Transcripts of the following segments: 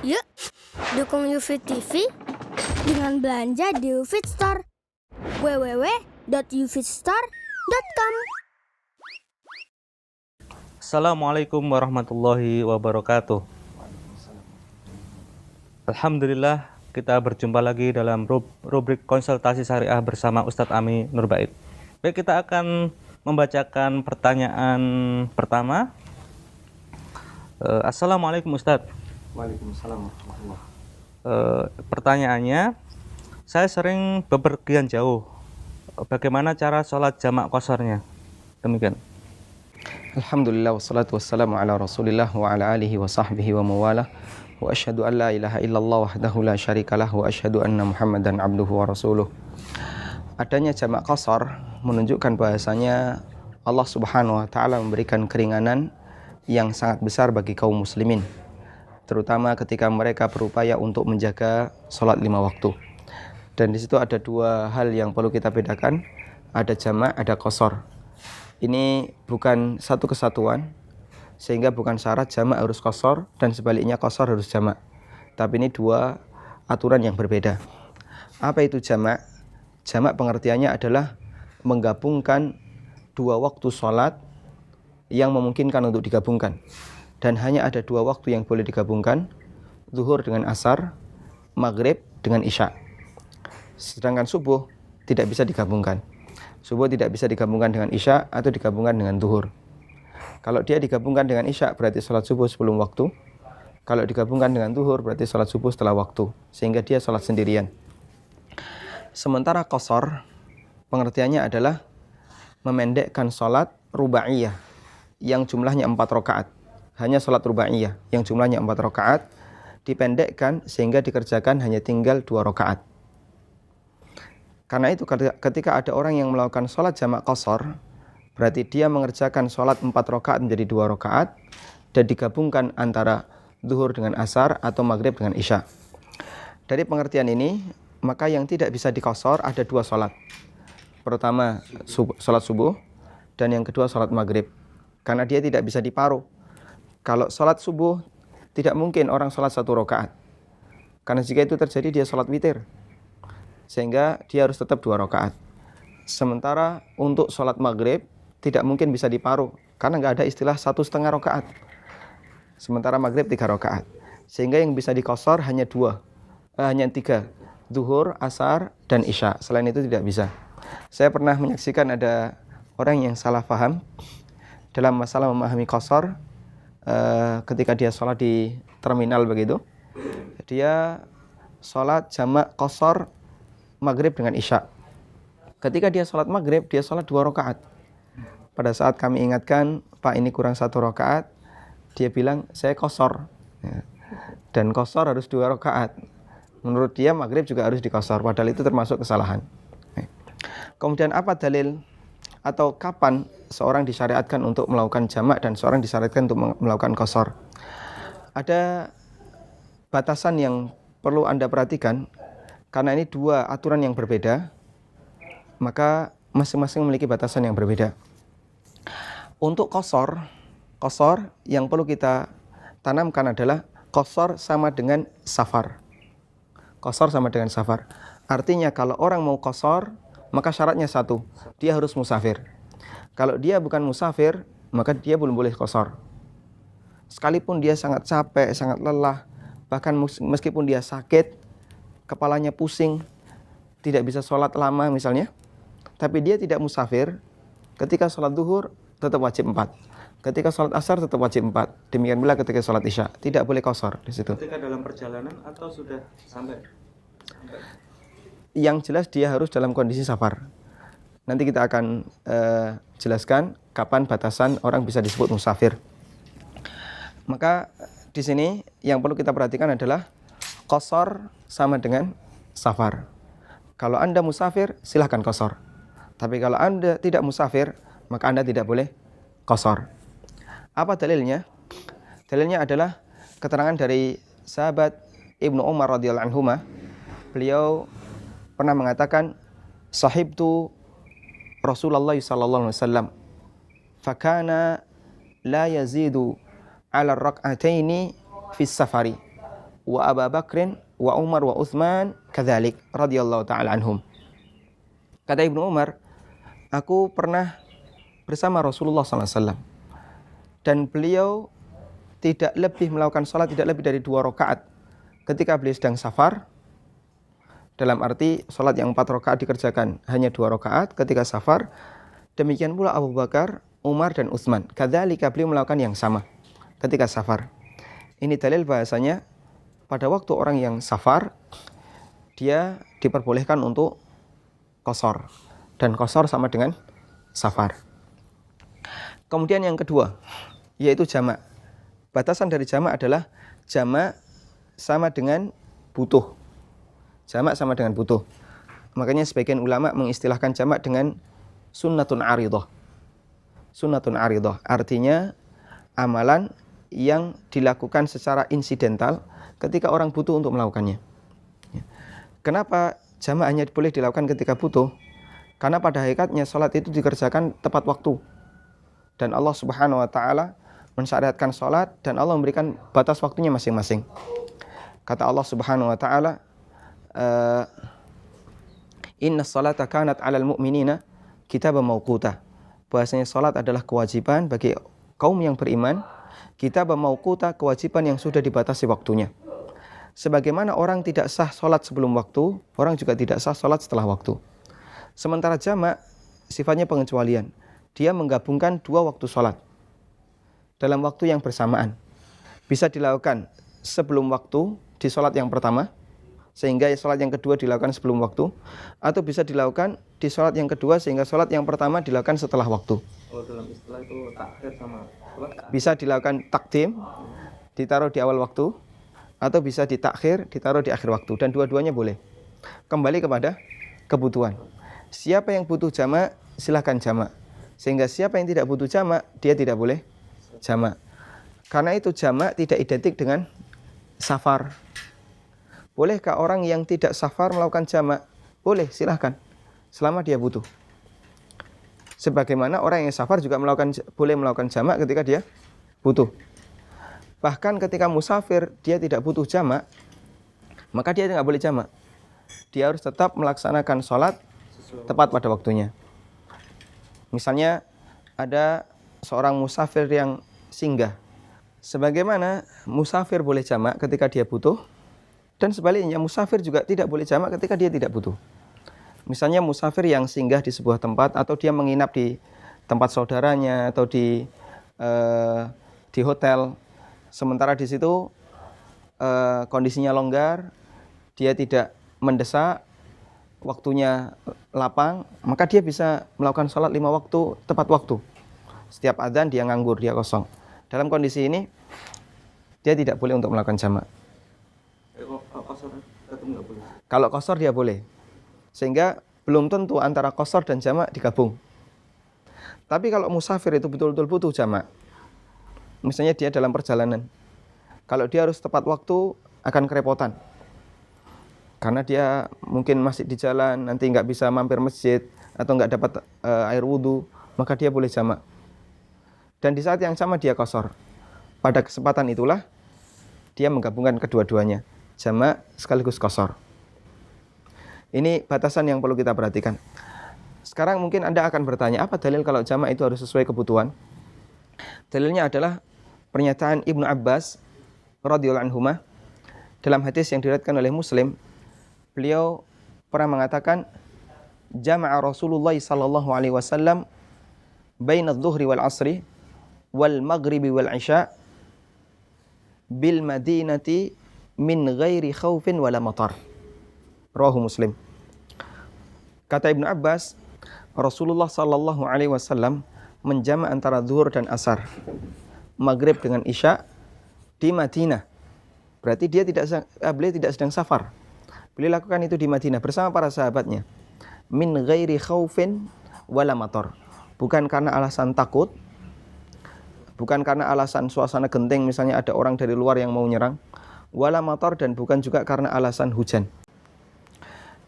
Yuk, dukung UFIT TV dengan belanja di UFIT Store. www.ufitstore.com. Assalamualaikum warahmatullahi wabarakatuh. Alhamdulillah, kita berjumpa lagi dalam rubrik konsultasi syariah bersama Ustadz Ami Nurbait. Baik, kita akan membacakan pertanyaan pertama. Assalamualaikum Ustadz. Waalaikumsalam warahmatullahi. Pertanyaannya, saya sering bepergian jauh. Bagaimana cara sholat jamak qasornya? Demikian. Alhamdulillah wassalatu wassalamu ala Rasulillah wa ala alihi wa sahbihi wa mawalah. Wa asyhadu an la ilaha illallah wahdahu la syarikalah wa asyhadu anna Muhammadan abduhu wa rasuluh. Adanya jamak qasar menunjukkan bahasanya Allah Subhanahu wa taala memberikan keringanan yang sangat besar bagi kaum muslimin, terutama ketika mereka berupaya untuk menjaga sholat 5 waktu. Dan di situ ada dua hal yang perlu kita bedakan, ada jamak, ada qasar. Ini bukan satu kesatuan, sehingga bukan syarat jamak harus qasar dan sebaliknya qasar harus jamak. Tapi ini dua aturan yang berbeda. Apa itu jamak? Jamak pengertiannya adalah menggabungkan dua waktu sholat yang memungkinkan untuk digabungkan. Dan hanya ada dua waktu yang boleh digabungkan, zuhur dengan asar, maghrib dengan isya. Sedangkan subuh tidak bisa digabungkan. Subuh tidak bisa digabungkan dengan isya atau digabungkan dengan zuhur. Kalau dia digabungkan dengan isya berarti sholat subuh sebelum waktu. Kalau digabungkan dengan zuhur berarti sholat subuh setelah waktu, sehingga dia sholat sendirian. Sementara qasar pengertiannya adalah memendekkan sholat rubaiyah yang jumlahnya 4 rakaat. Hanya sholat rubaiyah yang jumlahnya 4 rakaat dipendekkan sehingga dikerjakan hanya tinggal 2 rakaat. Karena itu ketika ada orang yang melakukan sholat jamak qasar, berarti dia mengerjakan sholat 4 rakaat menjadi 2 rakaat dan digabungkan antara zuhur dengan asar atau maghrib dengan isya. Dari pengertian ini, maka yang tidak bisa diqasar ada 2 sholat. Pertama sholat subuh dan yang kedua sholat maghrib. Karena dia tidak bisa diparuh. Kalau sholat subuh tidak mungkin orang sholat 1 rakaat. Karena jika itu terjadi dia sholat witir. Sehingga dia harus tetap 2 rakaat. Sementara untuk sholat maghrib tidak mungkin bisa diparuh. Karena nggak ada istilah 1,5 rakaat. Sementara maghrib 3 rakaat. Sehingga yang bisa diqasar hanya 3. Zuhur, asar, dan isya. Selain itu tidak bisa. Saya pernah menyaksikan ada orang yang salah paham dalam masalah memahami qasar. Ketika dia sholat di terminal begitu, dia sholat jamak qasar maghrib dengan isya. Ketika dia sholat maghrib, dia sholat 2 rakaat. Pada saat kami ingatkan, Pak ini kurang 1 rakaat, dia bilang saya qasar. Dan qasar harus 2 rakaat. Menurut dia maghrib juga harus diqasar, padahal itu termasuk kesalahan. Kemudian apa dalil atau kapan seorang disyariatkan untuk melakukan jamak dan seorang disyariatkan untuk melakukan qasar? Ada batasan yang perlu Anda perhatikan, karena ini 2 aturan yang berbeda, maka masing-masing memiliki batasan yang berbeda. Untuk qasar yang perlu kita tanamkan adalah qasar sama dengan safar. Qasar sama dengan safar. Artinya kalau orang mau qasar, maka syaratnya 1, dia harus musafir. Kalau dia bukan musafir, maka dia belum boleh qasar. Sekalipun dia sangat capek, sangat lelah, bahkan meskipun dia sakit, kepalanya pusing, tidak bisa sholat lama misalnya, tapi dia tidak musafir, ketika sholat zuhur tetap wajib 4. Ketika sholat asar tetap wajib 4. Demikian pula ketika sholat isya, tidak boleh qasar di situ. Ketika dalam perjalanan atau sudah sampai? Yang jelas dia harus dalam kondisi safar. Nanti kita akan jelaskan kapan batasan orang bisa disebut musafir. Maka di sini yang perlu kita perhatikan adalah qasar sama dengan safar. Kalau Anda musafir, silahkan qasar. Tapi kalau Anda tidak musafir, maka Anda tidak boleh qasar. Apa dalilnya? Dalilnya adalah keterangan dari sahabat Ibnu Umar radhiyallahu anhuma. Beliau pernah mengatakan, sahibtu Rasulullah sallallahu alaihi wasallam fakana la yazidu ala rak'ataini fi safari wa Abu Bakrin wa Umar wa Utsman kadzalik radhiyallahu taala anhum. Kata Ibnu Umar, aku pernah bersama Rasulullah SAW dan beliau tidak lebih melakukan salat tidak lebih dari 2 rakaat ketika beliau sedang safar. Dalam arti salat yang 4 rakaat dikerjakan hanya 2 rakaat ketika safar. Demikian pula Abu Bakar, Umar dan Utsman. Kadzalika beliau melakukan yang sama ketika safar. Ini dalil bahasanya pada waktu orang yang safar dia diperbolehkan untuk qashar, dan qashar sama dengan safar. Kemudian yang kedua yaitu jamak. Batasan dari jamak adalah jamak sama dengan butuh. Jamak sama dengan butuh. Makanya sebagian ulama mengistilahkan jamak dengan sunnatun aridah. Sunnatun aridah artinya amalan yang dilakukan secara insidental ketika orang butuh untuk melakukannya. Kenapa jamak hanya boleh dilakukan ketika butuh? Karena pada hakikatnya salat itu dikerjakan tepat waktu. Dan Allah Subhanahu wa taala mensyariatkan salat dan Allah memberikan batas waktunya masing-masing. Kata Allah Subhanahu wa taala, inna salata kanat 'alal mu'minina kitaban mauquta. Bahasanya salat adalah kewajiban bagi kaum yang beriman, kitaban mauquta, kewajiban yang sudah dibatasi waktunya. Sebagaimana orang tidak sah salat sebelum waktu, orang juga tidak sah salat setelah waktu. Sementara jamak sifatnya pengecualian. Dia menggabungkan 2 waktu salat dalam waktu yang bersamaan. Bisa dilakukan sebelum waktu di salat yang pertama, sehingga salat yang kedua dilakukan sebelum waktu, atau bisa dilakukan di salat yang kedua sehingga salat yang pertama dilakukan setelah waktu. Kalau dalam istilah itu takhir sama salat. Bisa dilakukan takdim, ditaruh di awal waktu, atau bisa ditakhir, ditaruh di akhir waktu, dan dua-duanya boleh. Kembali kepada kebutuhan. Siapa yang butuh jamak, silahkan jamak. Sehingga siapa yang tidak butuh jamak, dia tidak boleh jamak. Karena itu jamak tidak identik dengan safar. Bolehkah orang yang tidak safar melakukan jamak? Boleh, silahkan. Selama dia butuh. Sebagaimana orang yang safar juga boleh melakukan jamak ketika dia butuh. Bahkan ketika musafir, dia tidak butuh jamak, maka dia tidak boleh jamak. Dia harus tetap melaksanakan sholat tepat pada waktunya. Misalnya, ada seorang musafir yang singgah. Sebagaimana musafir boleh jamak ketika dia butuh, dan sebaliknya musafir juga tidak boleh jamak ketika dia tidak butuh. Misalnya musafir yang singgah di sebuah tempat, atau dia menginap di tempat saudaranya, atau di hotel. Sementara di situ kondisinya longgar, dia tidak mendesak, waktunya lapang, maka dia bisa melakukan sholat 5 waktu tepat waktu. Setiap adzan dia nganggur, dia kosong. Dalam kondisi ini dia tidak boleh untuk melakukan jamak. Kalau qashar dia boleh. Sehingga belum tentu antara qashar dan jamak digabung. Tapi kalau musafir itu betul-betul butuh jamak, misalnya dia dalam perjalanan, kalau dia harus tepat waktu akan kerepotan. Karena dia mungkin masih di jalan, nanti nggak bisa mampir masjid, atau nggak dapat air wudhu, maka dia boleh jamak. Dan di saat yang sama dia qashar. Pada kesempatan itulah dia menggabungkan kedua-duanya, jamak sekaligus qashar. Ini batasan yang perlu kita perhatikan. Sekarang mungkin Anda akan bertanya, apa dalil kalau jamak itu harus sesuai kebutuhan? Dalilnya adalah pernyataan Ibnu Abbas radhiyallahu anhuma dalam hadis yang diriwayatkan oleh Muslim. Beliau pernah mengatakan, jama'a Rasulullah sallallahu alaihi wasallam baina adh-dhuhri wal 'ashri wal maghribi wal 'isya bil madinati min ghairi khaufin wala matar. Rawahu Muslim. Kata Ibnu Abbas, Rasulullah sallallahu alaihi wasallam menjama' antara zuhur dan asar, maghrib dengan isya di Madinah. Berarti beliau tidak sedang safar. Beliau lakukan itu di Madinah bersama para sahabatnya. Min ghairi khaufin wala matar. Bukan karena alasan takut, bukan karena alasan suasana genting, misalnya ada orang dari luar yang mau menyerang, wala matar, dan bukan juga karena alasan hujan.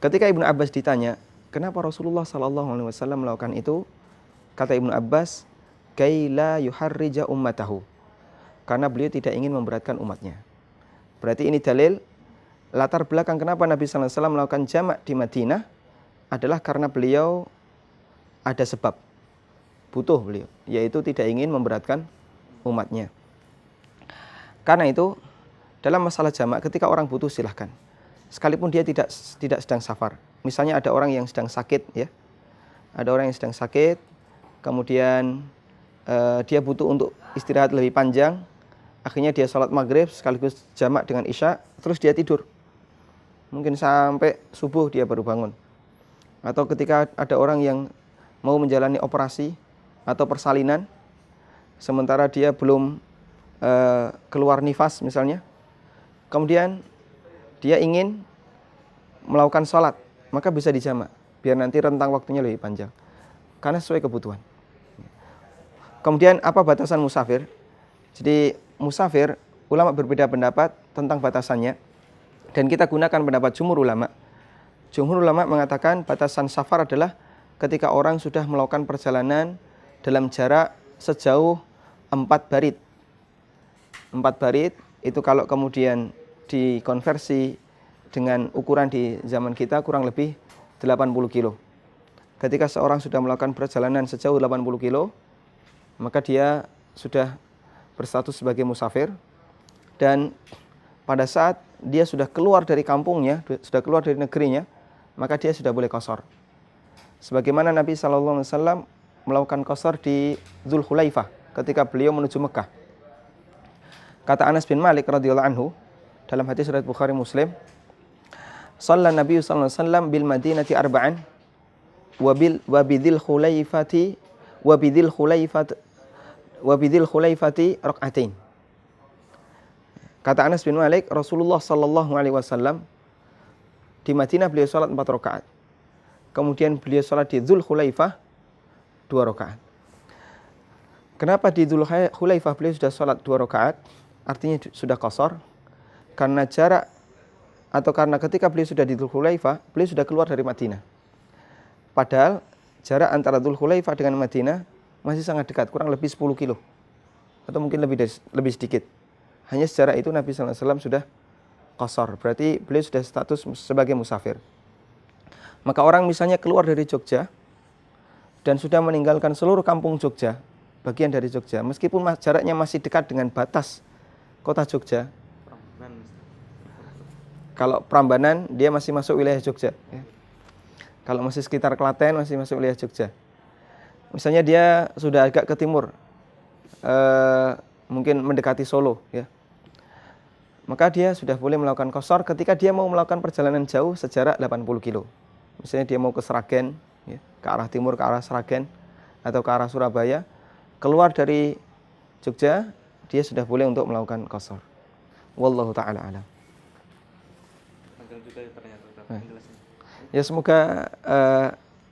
Ketika Ibnu Abbas ditanya, kenapa Rasulullah SAW melakukan itu? Kata Ibnu Abbas, kaila yuharrija ummatahu. Karena beliau tidak ingin memberatkan umatnya. Berarti ini dalil latar belakang kenapa Nabi SAW melakukan jamak di Madinah adalah karena beliau ada sebab, butuh beliau, yaitu tidak ingin memberatkan umatnya. Karena itu dalam masalah jamak ketika orang butuh silahkan, sekalipun dia tidak sedang safar. Misalnya ada orang yang sedang sakit, ya, ada orang yang sedang sakit, kemudian dia butuh untuk istirahat lebih panjang, akhirnya dia sholat maghrib sekaligus jamak dengan isya, terus dia tidur, mungkin sampai subuh dia baru bangun. Atau ketika ada orang yang mau menjalani operasi atau persalinan, sementara dia belum keluar nifas misalnya, kemudian dia ingin melakukan sholat, maka bisa dijamak, biar nanti rentang waktunya lebih panjang, karena sesuai kebutuhan. Kemudian apa batasan musafir? Jadi musafir, ulama berbeda pendapat tentang batasannya, dan kita gunakan pendapat jumhur ulama. Jumhur ulama mengatakan batasan safar adalah ketika orang sudah melakukan perjalanan dalam jarak sejauh 4 barid. 4 barid itu kalau kemudian dikonversi dengan ukuran di zaman kita kurang lebih 80 kilo. Ketika seorang sudah melakukan perjalanan sejauh 80 kilo, maka dia sudah berstatus sebagai musafir. Dan pada saat dia sudah keluar dari kampungnya, sudah keluar dari negerinya, maka dia sudah boleh qashar. Sebagaimana Nabi SAW melakukan qashar di Dzulhulaifah ketika beliau menuju Mekah. Kata Anas bin Malik radhiyallahu anhu dalam hadis riwayat Bukhari Muslim, "Shalla Nabi SAW bil Madinati arba'an wa bidil khulaifati rak'atain." Kata Anas bin Malik, Rasulullah SAW di Madinah beliau sholat 4 rakaat. Kemudian beliau sholat di Dzulhulaifah 2 rakaat. Kenapa di Dzulhulaifah beliau sudah sholat 2 rakaat? Artinya sudah qashar. Karena jarak atau karena ketika beliau sudah di Dzulhulaifah, beliau sudah keluar dari Madinah. Padahal jarak antara Dzulhulaifah dengan Madinah masih sangat dekat, kurang lebih 10 kilo. Atau mungkin lebih sedikit. Hanya sejarah itu Nabi SAW sudah qashar. Berarti beliau sudah status sebagai musafir. Maka orang misalnya keluar dari Jogja dan sudah meninggalkan seluruh kampung Jogja, bagian dari Jogja, meskipun jaraknya masih dekat dengan batas kota Jogja. Kalau Prambanan, dia masih masuk wilayah Jogja. Kalau masih sekitar Klaten, masih masuk wilayah Jogja. Misalnya dia sudah agak ke timur, mungkin mendekati Solo, ya, maka dia sudah boleh melakukan qashar ketika dia mau melakukan perjalanan jauh sejarak 80 kilo. Misalnya dia mau ke Sragen, ya, ke arah timur, ke arah Sragen, atau ke arah Surabaya, keluar dari Jogja, dia sudah boleh untuk melakukan qashar. Wallahu ta'ala alam. Ya, semoga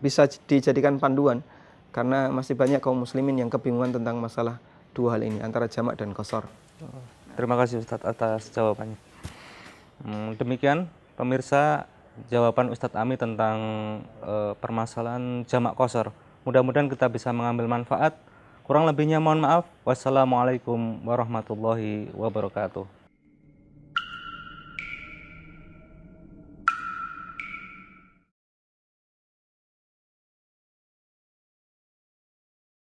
bisa dijadikan panduan, karena masih banyak kaum muslimin yang kebingungan tentang masalah dua hal ini, antara jamak dan qashar. Terima kasih Ustadz atas jawabannya. Demikian pemirsa, jawaban Ustadz Ami tentang permasalahan jamak qashar. Mudah-mudahan kita bisa mengambil manfaat. Kurang lebihnya mohon maaf. Wassalamualaikum warahmatullahi wabarakatuh.